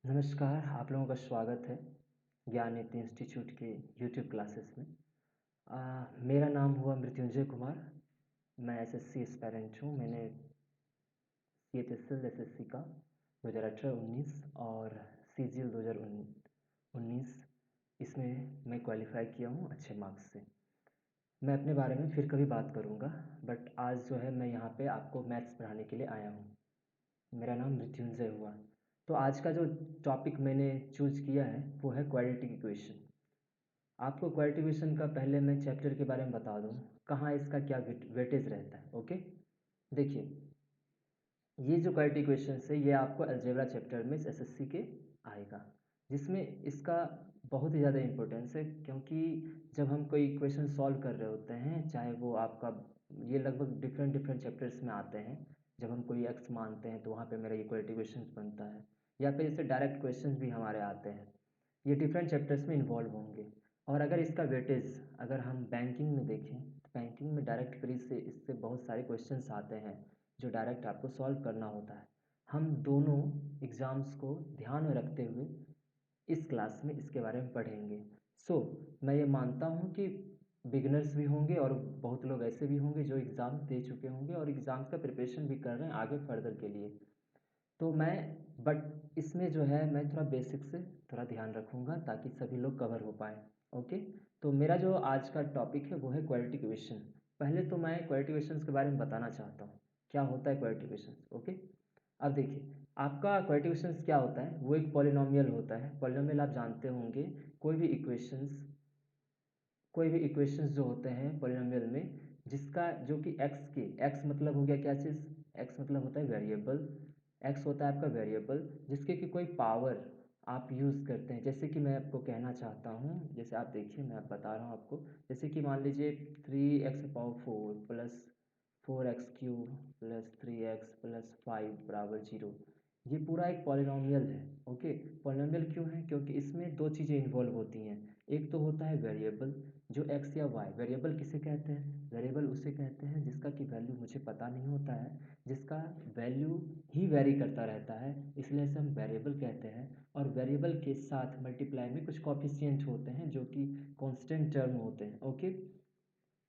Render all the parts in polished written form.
नमस्कार, आप लोगों का स्वागत है ज्ञान नीति इंस्टीट्यूट के यूट्यूब क्लासेस में। मेरा नाम हुआ मृत्युंजय कुमार। मैं एसएससी एस्पायरेंट हूँ। मैंने सीएचएसएल एसएससी का 2018-19 और सीजीएल 2019 इसमें मैं क्वालिफाई किया हूँ अच्छे मार्क्स से। मैं अपने बारे में फिर कभी बात करूँगा, बट आज जो है मैं यहाँ पे आपको मैथ्स पढ़ाने के लिए आया हूँ। मेरा नाम मृत्युंजय हुआ। तो आज का जो टॉपिक मैंने चूज़ किया है वो है क्वाड्रेटिक इक्वेशन। आपको क्वाड्रेटिक इक्वेशन का पहले मैं चैप्टर के बारे में बता दूँ, कहाँ इसका क्या वेटेज रहता है। ओके, देखिए, ये जो क्वाड्रेटिक इक्वेशंस है ये आपको अलजेब्रा चैप्टर में एसएससी के आएगा, जिसमें इसका बहुत ही ज़्यादा इम्पोर्टेंस है, क्योंकि जब हम कोई इक्वेशन सॉल्व कर रहे होते हैं, चाहे वो आपका ये लगभग डिफरेंट डिफरेंट चैप्टर्स में आते हैं। जब हम कोई एक्स मानते हैं तो वहाँ पे मेरा ये क्वाड्रेटिक इक्वेशंस बनता है, या फिर इससे डायरेक्ट क्वेश्चंस भी हमारे आते हैं। ये डिफरेंट चैप्टर्स में इन्वॉल्व होंगे। और अगर इसका वेटेज अगर हम बैंकिंग में देखें तो बैंकिंग में डायरेक्ट क्वेरी से इससे बहुत सारे क्वेश्चंस आते हैं जो डायरेक्ट आपको सॉल्व करना होता है। हम दोनों एग्ज़ाम्स को ध्यान में रखते हुए इस क्लास में इसके बारे में पढ़ेंगे। मैं ये मानता हूँ कि बिगिनर्स भी होंगे और बहुत लोग ऐसे भी होंगे जो एग्ज़ाम दे चुके होंगे और एग्ज़ाम्स का प्रिपरेशन भी कर रहे हैं आगे फर्दर के लिए। तो मैं बट इसमें जो है मैं थोड़ा बेसिक से थोड़ा ध्यान रखूँगा ताकि सभी लोग कवर हो पाएँ। ओके, तो मेरा जो आज का टॉपिक है वो है क्वाड्रेटिक इक्वेशन। पहले तो मैं क्वाड्रेटिक इक्वेशंस के बारे में बताना चाहता हूँ क्या होता है क्वाड्रेटिक इक्वेशंस। ओके, अब देखिए, आपका क्वाड्रेटिक इक्वेशंस क्या होता है, वो एक पॉलिनॉमियल होता है। पॉलिनॉमियल आप जानते होंगे, कोई भी इक्वेशंस जो होते हैं पॉलिनॉमियल में, जिसका जो कि एक्स मतलब हो गया क्या चीज़, एक्स मतलब होता है वेरिएबल। एक्स होता है आपका वेरिएबल जिसके कि कोई पावर आप यूज़ करते हैं। जैसे कि मैं आपको कहना चाहता हूँ, जैसे आप देखिए मैं बता रहा हूँ आपको, जैसे कि मान लीजिए 3x⁴ plus 4x³ plus 3x+5 बराबर 0। ये पूरा एक पॉलिनॉमियल है। ओके, पॉलिनॉमियल क्यों है, क्योंकि इसमें दो चीज़ें इन्वॉल्व होती हैं। एक तो होता है वेरिएबल, जो एक्स या वाई। वेरिएबल किसे कहते हैं, वेरिएबल उसे कहते हैं जिसका कि वैल्यू मुझे पता नहीं होता है, जिसका वैल्यू ही वेरी करता रहता है, इसलिए इसे हम वेरिएबल कहते हैं। और वेरिएबल के साथ मल्टीप्लाई में कुछ कॉफिशिएंट होते हैं जो कि कांस्टेंट टर्म होते हैं। ओके,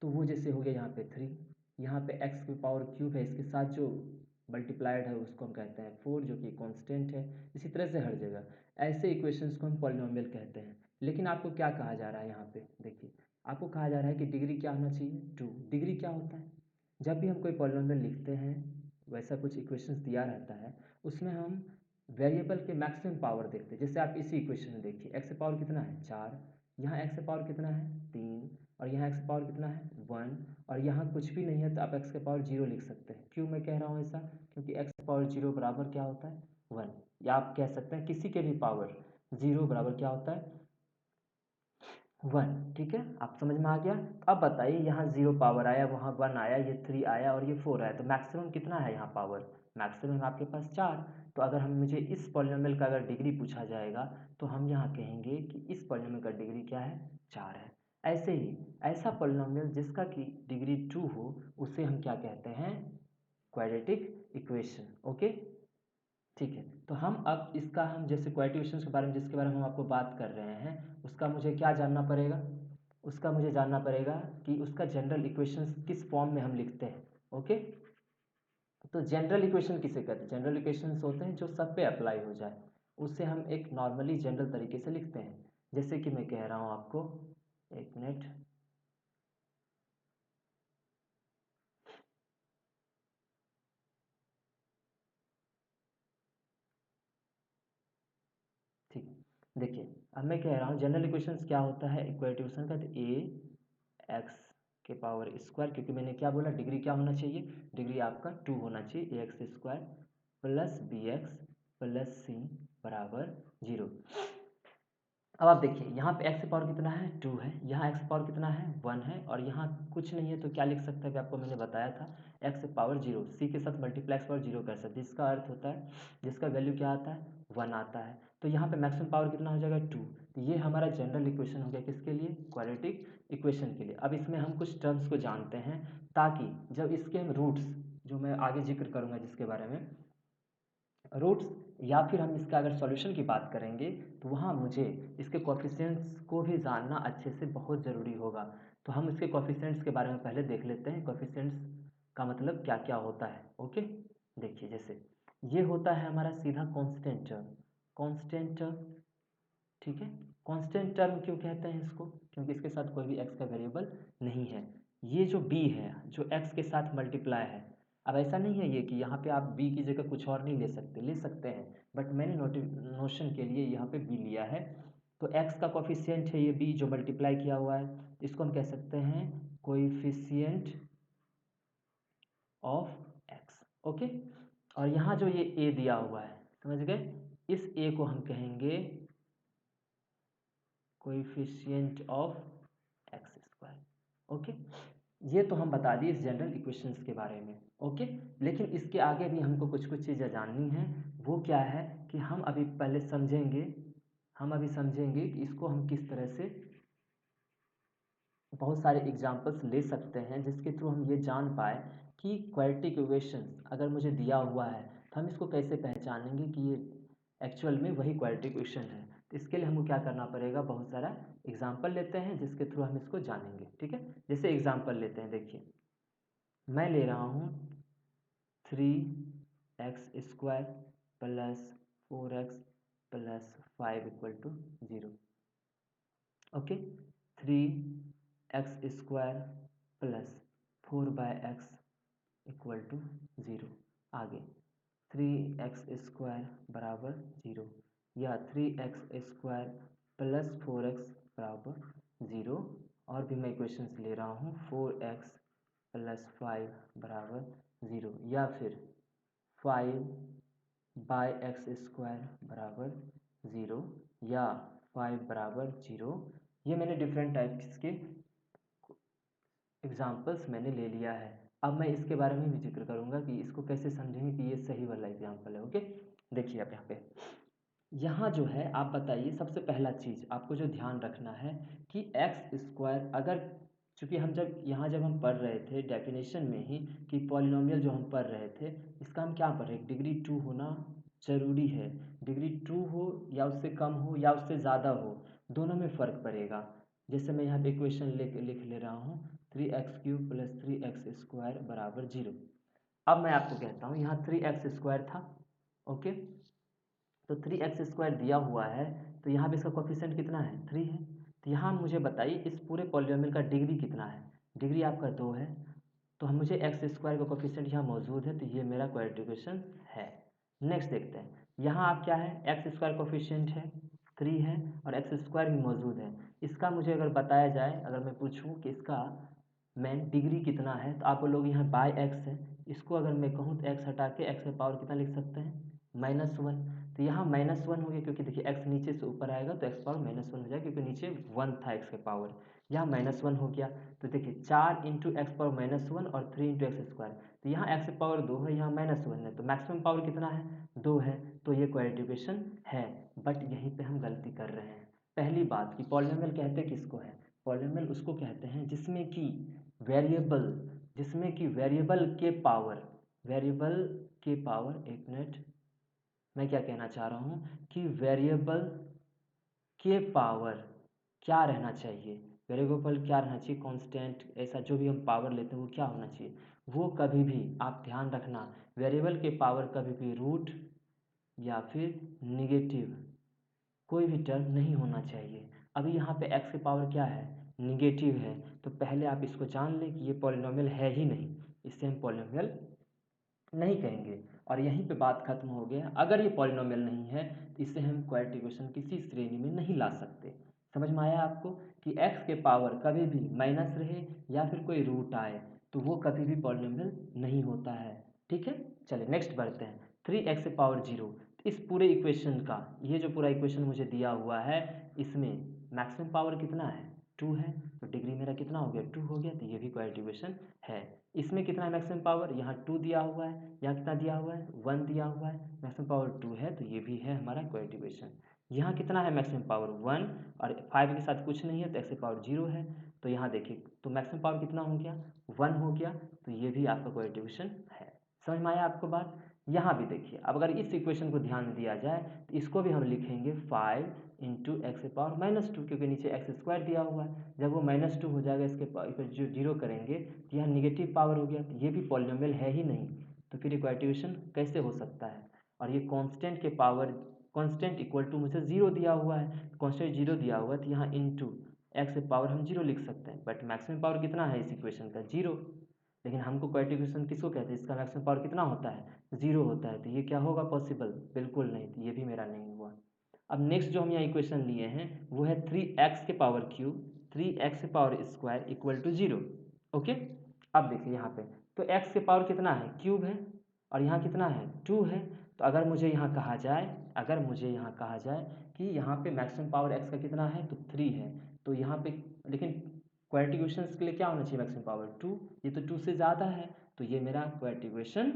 तो वो जैसे हो गया यहाँ पे 3, यहाँ पे x³ है, इसके साथ जो मल्टीप्लाइड है उसको हम कहते हैं 4 जो कि कांस्टेंट है। इसी तरह से हर जगह ऐसे इक्वेशंस को हम पॉलिनॉमियल कहते हैं। लेकिन आपको क्या कहा जा रहा है यहाँ पे, देखिए, आपको कहा जा रहा है कि डिग्री क्या होना चाहिए, 2। डिग्री क्या होता है, जब भी हम कोई पॉलिनॉमियल लिखते हैं, वैसा कुछ इक्वेशंस दिया रहता है, उसमें हम वेरिएबल के मैक्सिमम पावर देखते हैं। जैसे आप इसी इक्वेशन में देखिए, एक्स का पावर कितना है 4, यहाँ एक्स का पावर कितना है 3, और यहाँ एक्स का पावर कितना है 1, और यहाँ कुछ भी नहीं है तो आप एक्स का पावर 0 लिख सकते हैं। क्यों मैं कह रहा हूँ ऐसा, क्योंकि एक्स का पावर 0 बराबर क्या होता है 1, या आप कह सकते हैं किसी के भी पावर 0 बराबर क्या होता है 1। ठीक है, आप समझ में आ गया। अब बताइए, यहाँ 0 पावर आया, वहाँ 1 आया, ये 3 आया और ये 4 आया, तो मैक्सिमम कितना है यहाँ पावर, मैक्सिमम आपके पास 4। तो अगर हम मुझे इस पॉलिनॉमियल का अगर डिग्री पूछा जाएगा तो हम यहाँ कहेंगे कि इस पॉलिनॉमियल का डिग्री क्या है 4 है। ऐसे ही ऐसा पॉलिनॉमियल जिसका कि डिग्री 2 हो उसे हम क्या कहते हैं, क्वाड्रेटिक इक्वेशन। ओके, ठीक है। तो हम अब इसका हम जैसे क्वाड्रेटिक इक्वेशंस के बारे में जिसके बारे में हम आपको बात कर रहे हैं, उसका मुझे क्या जानना पड़ेगा, उसका मुझे जानना पड़ेगा कि उसका जनरल इक्वेशंस किस फॉर्म में हम लिखते हैं। ओके, तो जनरल इक्वेशन किसे कहते हैं, जनरल इक्वेशंस होते हैं जो सब पे अप्लाई हो जाए, उससे हम एक नॉर्मली जनरल तरीके से लिखते हैं। जैसे कि मैं कह रहा हूँ आपको, एक मिनट, ठीक है, देखिए, अब मैं कह रहा हूँ जनरल इक्वेशंस क्या होता है, इक्वेशन का, तो ए एक्स के पावर स्क्वायर, क्योंकि मैंने क्या बोला, डिग्री क्या होना चाहिए, डिग्री आपका 2 होना चाहिए, ax² plus bx plus c बराबर 0। अब आप देखिए, यहाँ पे x का पावर कितना है 2 है, यहाँ x का पावर कितना है 1 है, और यहाँ कुछ नहीं है तो क्या लिख सकते हैं, आपको मैंने बताया था, x का पावर 0 c के साथ मल्टीप्लाई x पावर 0 कर सकते हैं, जिसका अर्थ होता है जिसका वैल्यू क्या आता है 1 आता है। तो यहाँ पे मैक्सिमम पावर कितना हो जाएगा 2। तो ये हमारा जनरल इक्वेशन हो गया किसके लिए, क्वाड्रेटिक इक्वेशन के लिए। अब इसमें हम कुछ टर्म्स को जानते हैं ताकि जब इसके हम रूट्स, जो मैं आगे जिक्र करूँगा जिसके बारे में, रूट्स, या फिर हम इसका अगर सॉल्यूशन की बात करेंगे तो वहाँ मुझे इसके कोफिशिएंट्स को भी जानना अच्छे से बहुत ज़रूरी होगा। तो हम इसके कोफिशिएंट्स के बारे में पहले देख लेते हैं, कोफिशिएंट्स का मतलब क्या क्या होता है। ओके, देखिए जैसे ये होता है हमारा सीधा कांस्टेंट टर्म, कांस्टेंट टर्म, ठीक है। कांस्टेंट टर्म क्यों कहते हैं इसको, क्योंकि इसके साथ कोई भी एक्स का वेरिएबल नहीं है। ये जो बी है जो एक्स के साथ मल्टीप्लाई है, अब ऐसा नहीं है ये कि यहाँ पे आप बी की जगह कुछ और नहीं ले सकते, ले सकते हैं, बट मैंने नोशन के लिए यहाँ पे बी लिया है। तो एक्स का कोफिशिएंट है ये बी जो मल्टीप्लाई किया हुआ है, इसको हम कह सकते हैं कोएफिशिएंट ऑफ एक्स। ओके, और यहाँ जो ये ए दिया हुआ है, समझ गए, इस ए को हम कहेंगे coefficient of x square. Okay, ये तो हम बता दिए इस जनरल इक्वेशंस के बारे में। ओके, लेकिन इसके आगे भी हमको कुछ कुछ चीज़ें जाननी है। वो क्या है कि हम अभी पहले समझेंगे, कि इसको हम किस तरह से बहुत सारे एग्जांपल्स ले सकते हैं जिसके थ्रू हम ये जान पाए कि क्वाड्रेटिक इक्वेशंस अगर मुझे दिया हुआ है तो हम इसको कैसे पहचानेंगे कि ये एक्चुअल में वही क्वाड्रेटिक इक्वेशन है। तो इसके लिए हमको क्या करना पड़ेगा, बहुत सारा एग्जाम्पल लेते हैं जिसके थ्रू हम इसको जानेंगे। ठीक है, जैसे एग्जाम्पल लेते हैं, देखिए मैं ले रहा हूँ 3x² plus 4x plus 5 equal to 0। Okay, 3x² plus 4/x equal to 0। आगे 3x² बराबर 0, या 3x² प्लस 4x बराबर 0। और भी मैं इक्वेशंस ले रहा हूँ 4x प्लस 5 बराबर 0, या फिर 5/x² बराबर 0, या 5 बराबर 0। ये मैंने डिफरेंट टाइप्स के एग्जाम्पल्स मैंने ले लिया है। अब मैं इसके बारे में भी जिक्र करूंगा कि इसको कैसे समझेंगे कि ये सही वाला एग्जाम्पल है। ओके, देखिए आप यहाँ जो है आप बताइए, सबसे पहला चीज़ आपको जो ध्यान रखना है कि x², अगर चूँकि हम जब हम पढ़ रहे थे डेफिनेशन में ही कि पॉलिनोमियल जो हम पढ़ रहे थे इसका हम क्या पढ़ रहे हैं, डिग्री 2 होना ज़रूरी है। डिग्री 2 हो या उससे कम हो या उससे ज़्यादा हो, दोनों में फ़र्क पड़ेगा। जैसे मैं यहाँ पे इक्वेशन लिख ले रहा हूँ 3x³ प्लस 3x² बराबर 0। अब मैं आपको कहता हूँ यहाँ 3x² था। ओके, तो 3x² दिया हुआ है, तो यहाँ पे इसका कोफिशिएंट कितना है, 3 है। तो यहाँ मुझे बताइए इस पूरे पॉलिनोमियल का डिग्री कितना है, डिग्री आपका 2 है। तो हम मुझे x² का कोफिशिएंट यहाँ मौजूद है, तो ये मेरा क्वाड्रेटिक इक्वेशन है। नेक्स्ट देखते हैं, यहाँ आप क्या है, x² कोफिशिएंट है 3 है और x² भी मौजूद है। इसका मुझे अगर बताया जाए, अगर मैं पूछूँ कि इसका मैं डिग्री कितना है, तो आप लोग यहाँ बाय x है, इसको अगर मैं कहूँ तो x हटा के x का पावर कितना लिख सकते हैं, -1। तो यहाँ -1 हो गया, क्योंकि देखिए x नीचे से ऊपर आएगा तो x पावर -1 हो जाएगा, क्योंकि नीचे 1 था x का पावर, यहाँ -1 हो गया। तो देखिए 4 इंटू x पावर -1 और 3 इंटू x², तो यहाँ x पावर 2 है, यहाँ -1 है, तो मैक्सिमम पावर कितना है, 2 है। तो ये क्वाड्रेटिक इक्वेशन है। बट यहीं पे हम गलती कर रहे हैं। पहली बात कि पॉलिनोमियल कहते किसको है, पॉलिनोमियल उसको कहते हैं जिसमें कि वेरिएबल के पावर, एक मिनट, मैं क्या कहना चाह रहा हूँ कि वेरिएबल के पावर क्या रहना चाहिए, वेरिएबल क्या रहना चाहिए, कांस्टेंट, ऐसा जो भी हम पावर लेते हैं वो क्या होना चाहिए, वो कभी भी आप ध्यान रखना, वेरिएबल के पावर कभी भी रूट या फिर निगेटिव कोई भी टर्म नहीं होना चाहिए। अभी यहाँ पे x की पावर क्या है, निगेटिव है, तो पहले आप इसको जान लें कि ये पॉलिनोमियल है ही नहीं, इससे हम पॉलिनोमियल नहीं कहेंगे। और यहीं पे बात खत्म हो गया। अगर ये पॉलिनोमियल नहीं है तो इसे हम क्वाड्रेटिक इक्वेशन किसी श्रेणी में नहीं ला सकते। समझ में आया आपको कि x के पावर कभी भी माइनस रहे या फिर कोई रूट आए तो वो कभी भी पॉलिनोमियल नहीं होता है। ठीक है, चलिए नेक्स्ट बढ़ते हैं। 3x पावर 0, इस पूरे इक्वेशन का, ये जो पूरा इक्वेशन मुझे दिया हुआ है, इसमें मैक्सिमम पावर कितना है, 2 है, तो डिग्री मेरा कितना हो गया, 2 हो गया, तो ये भी क्वाड्रेटिक इक्वेशन है। इसमें कितना है मैक्सिमम पावर, यहाँ 2 दिया हुआ है, यहाँ कितना दिया हुआ है, 1 दिया हुआ है, मैक्सिमम पावर 2 है, तो ये भी है हमारा क्वाड्रेटिक इक्वेशन। यहाँ कितना है मैक्सिमम पावर 1 और 5 के साथ कुछ नहीं है, तो x की पावर 0 है, तो यहाँ देखिए तो मैक्सिमम पावर कितना हो गया, 1 हो गया, तो ये भी आपका क्वाड्रेटिक इक्वेशन है। समझ में आया आपको बात। यहाँ भी देखिए, अब अगर इस इक्वेशन को ध्यान दिया जाए तो इसको भी हम लिखेंगे 5 इंटू एक्स पावर -2, क्योंकि नीचे एक्स स्क्वायर दिया हुआ है। जब वो -2 हो जाएगा, इसके जो जीरो करेंगे तो यहाँ निगेटिव पावर हो गया, तो ये भी पॉलिनोमियल है ही नहीं, तो फिर इक्वेशन कैसे हो सकता है। और ये कांस्टेंट के पावर, कांस्टेंट इक्वल टू मुझे जीरो दिया हुआ है, कांस्टेंट जीरो दिया हुआ है तो यहाँ इंटू एक्स पावर हम जीरो लिख सकते हैं, बट मैक्सिमम पावर कितना है इस इक्वेशन का, जीरो। लेकिन हमको क्वाड्रेटिक किसको कहते हैं, इसका मैक्सिमम पावर कितना होता है, जीरो होता है, तो ये क्या होगा पॉसिबल, बिल्कुल नहीं, तो ये भी मेरा नहीं हुआ। अब नेक्स्ट जो हम यहाँ इक्वेशन लिए हैं वो है 3x के पावर क्यूब 3x के power square equal to zero. Okay, अब देखिए यहाँ पे तो x के पावर कितना है, क्यूब है, और यहाँ कितना है, 2 है। तो अगर मुझे यहाँ कहा जाए कि यहाँ पे मैक्सिमम पावर x का कितना है, तो 3 है, तो यहाँ पे लेकिन क्वाड्रेटिक इक्वेशंस के लिए क्या होना चाहिए, मैक्सिमम पावर 2, ये तो 2 से ज़्यादा है, तो ये मेरा क्वाड्रेटिक इक्वेशन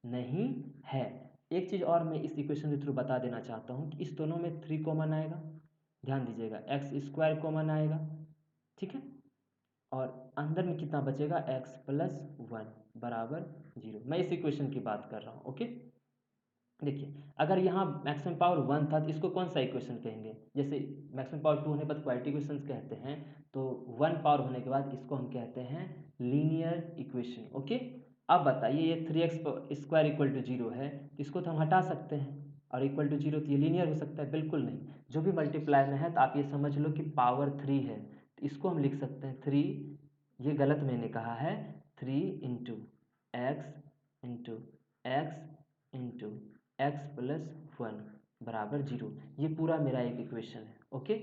नहीं है। एक चीज़ और मैं इस इक्वेशन के थ्रू बता देना चाहता हूँ कि इस दोनों में 3 कॉमन आएगा, ध्यान दीजिएगा, एक्स स्क्वायर कॉमन आएगा, ठीक है, और अंदर में कितना बचेगा, एक्स प्लस 1 बराबर 0। मैं इस इक्वेशन की बात कर रहा हूँ। ओके, देखिए अगर यहाँ मैक्सिमम पावर 1 था तो इसको कौन सा इक्वेशन कहेंगे, जैसे मैक्सिमम पावर 2 होने पर क्वाड्रेटिक इक्वेशंस कहते हैं, तो 1 पावर होने के बाद इसको हम कहते हैं लीनियर इक्वेशन। ओके, अब बताइए ये 3x स्क्वायर इक्वल टू 0 है, तो इसको तो हम हटा सकते हैं, और इक्वल टू 0 तो ये लीनियर हो सकता है, बिल्कुल नहीं। जो भी मल्टीप्लाई में है तो आप ये समझ लो कि पावर 3 है, तो इसको हम लिख सकते हैं 3, ये गलत मैंने कहा है, 3 into x into x into x plus 1 बराबर 0। ये पूरा मेरा एक इक्वेशन है। ओके,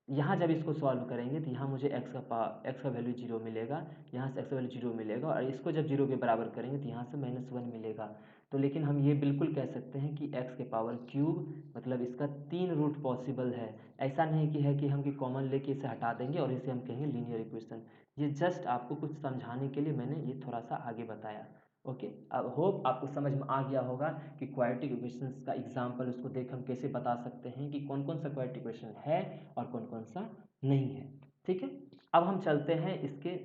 यहाँ जब इसको सॉल्व करेंगे तो यहाँ मुझे एक्स का वैल्यू 0 मिलेगा, यहाँ से एक्स का वैल्यू 0 मिलेगा, और इसको जब 0 के बराबर करेंगे तो यहाँ से -1 मिलेगा। तो लेकिन हम ये बिल्कुल कह सकते हैं कि एक्स के पावर क्यूब मतलब इसका 3 रूट पॉसिबल है। ऐसा नहीं कि है कि हम कॉमन लेके इसे हटा देंगे और इसे हम कहेंगे लीनियर इक्वेशन। ये जस्ट आपको कुछ समझाने के लिए मैंने ये थोड़ा सा आगे बताया। ओके, अब होप आपको समझ में आ गया होगा कि क्वाड्रेटिक इक्वेशंस का एग्जांपल उसको देख हम कैसे बता सकते हैं कि कौन कौन सा क्वाड्रेटिक इक्वेशन है और कौन कौन सा नहीं है। ठीक है, अब हम चलते हैं इसके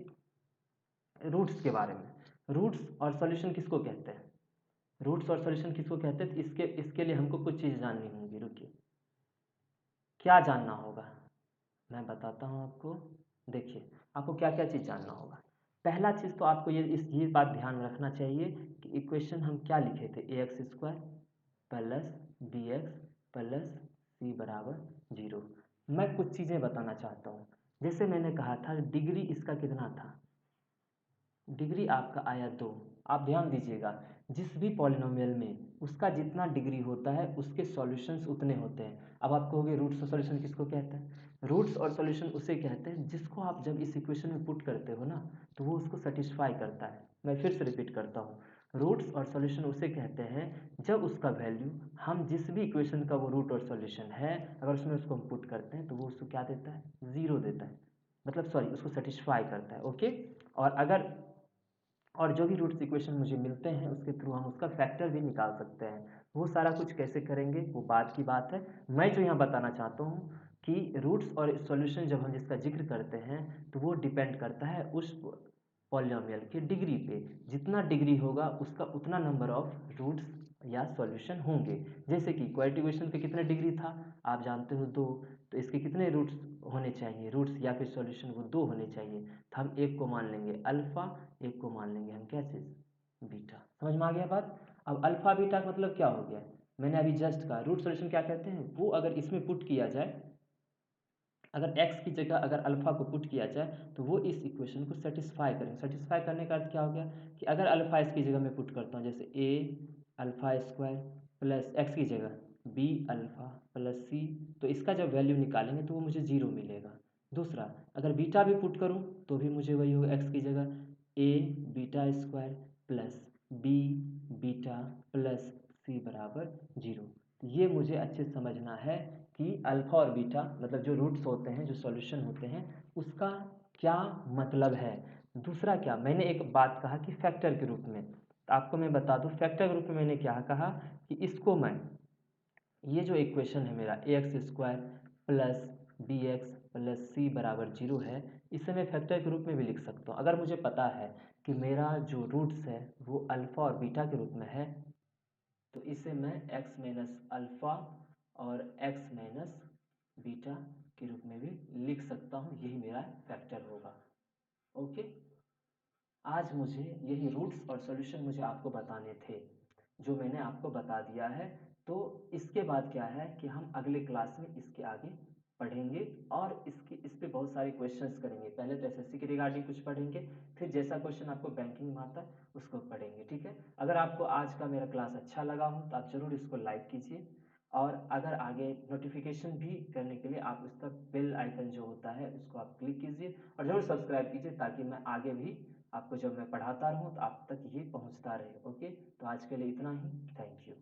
रूट्स के बारे में। रूट्स और सॉल्यूशन किसको कहते हैं, रूट्स और सॉल्यूशन किसको कहते हैं, तो इसके लिए हमको कुछ चीज़ जाननी होगी। रुकिए, क्या जानना होगा मैं बताता हूँ आपको। देखिए आपको क्या क्या चीज़ जानना होगा। पहला चीज़ तो आपको ये बात ध्यान में रखना चाहिए कि इक्वेशन हम क्या लिखे थे, ax square plus bx plus c बराबर 0। मैं कुछ चीज़ें बताना चाहता हूँ। जैसे मैंने कहा था डिग्री इसका कितना था, डिग्री आपका आया 2। आप ध्यान दीजिएगा, जिस भी पॉलिनोमियल में उसका जितना डिग्री होता है उसके सॉल्यूशंस उतने होते हैं। अब आप कहोगे रूट्स और सॉल्यूशन किसको कहते हैं, रूट्स और सॉल्यूशन उसे कहते हैं जिसको आप जब इस इक्वेशन में पुट करते हो ना तो वो उसको सेटिस्फाई करता है। मैं फिर से रिपीट करता हूँ, रूट्स और सॉल्यूशन उसे कहते हैं जब उसका वैल्यू हम जिस भी इक्वेशन का वो रूट और सॉल्यूशन है अगर उसमें उसको हम पुट करते हैं तो वो उसको क्या देता है, 0 देता है, मतलब सॉरी उसको सेटिस्फाई करता है। ओके, और जो भी रूट्स इक्वेशन मुझे मिलते हैं उसके थ्रू हम उसका फैक्टर भी निकाल सकते हैं। वो सारा कुछ कैसे करेंगे वो बाद की बात है। मैं जो यहाँ बताना चाहता हूँ कि रूट्स और सॉल्यूशन जब हम जिसका जिक्र करते हैं तो वो डिपेंड करता है उस पॉलिनोमियल की डिग्री पे। जितना डिग्री होगा उसका उतना नंबर ऑफ रूट्स या सॉल्यूशन होंगे। जैसे कि क्वाड्रेटिक इक्वेशन पे कितना डिग्री था आप जानते हो 2, तो इसके कितने रूट्स होने चाहिए, रूट्स या फिर सॉल्यूशन वो 2 होने चाहिए। तो हम एक को मान लेंगे अल्फ़ा, एक को मान लेंगे हम क्या चीज़, बीटा। समझ में आ गया बात। अब अल्फ़ा बीटा का मतलब क्या हो गया, मैंने अभी जस्ट कहा रूट सॉल्यूशन क्या कहते हैं, वो अगर इसमें पुट किया जाए, अगर x की जगह अगर अल्फ़ा को पुट किया जाए तो वो इस इक्वेशन को सेटिस्फाई करेंगे। सेटिस्फाई करने का अर्थ क्या हो गया कि अगर अल्फ़ा इसकी जगह मैं पुट करता हूँ, जैसे a alpha square plus x की जगह b अल्फ़ा प्लस c, तो इसका जब वैल्यू निकालेंगे तो वो मुझे 0 मिलेगा। दूसरा, अगर बीटा भी पुट करूँ तो भी मुझे वही होगा, x की जगह a beta square plus b beta plus c बराबर 0। ये मुझे अच्छे से समझना है कि अल्फ़ा और बीटा मतलब जो रूट्स होते हैं, जो सॉल्यूशन होते हैं, उसका क्या मतलब है। दूसरा क्या, मैंने एक बात कहा कि फैक्टर के रूप में, तो आपको मैं बता दूं फैक्टर के रूप में मैंने क्या कहा कि इसको मैं, ये जो इक्वेशन है मेरा ax square plus bx plus c बराबर 0 है, इसे मैं फैक्टर के रूप में भी लिख सकता हूँ। अगर मुझे पता है कि मेरा जो रूट्स है वो अल्फ़ा और बीटा के रूप में है तो इसे मैं x माइनस अल्फ़ा और x माइनस बीटा के रूप में भी लिख सकता हूँ, यही मेरा फैक्टर होगा। ओके, आज मुझे यही रूट्स और सॉल्यूशन मुझे आपको बताने थे, जो मैंने आपको बता दिया है। तो इसके बाद क्या है कि हम अगले क्लास में इसके आगे पढ़ेंगे और इस पे बहुत सारे क्वेश्चंस करेंगे। पहले तो एसएससी के रिगार्डिंग कुछ पढ़ेंगे, फिर जैसा क्वेश्चन आपको बैंकिंग में आता है उसको पढ़ेंगे, ठीक है। अगर आपको आज का मेरा क्लास अच्छा लगा हो तो आप ज़रूर इसको लाइक कीजिए, और अगर आगे नोटिफिकेशन भी करने के लिए आप उसका बेल आइकन जो होता है उसको आप क्लिक कीजिए, और ज़रूर सब्सक्राइब कीजिए, ताकि मैं आगे भी आपको जब मैं पढ़ाता रहूँ तो आप तक ये पहुँचता रहे। ओके, तो आज के लिए इतना ही। Thank you.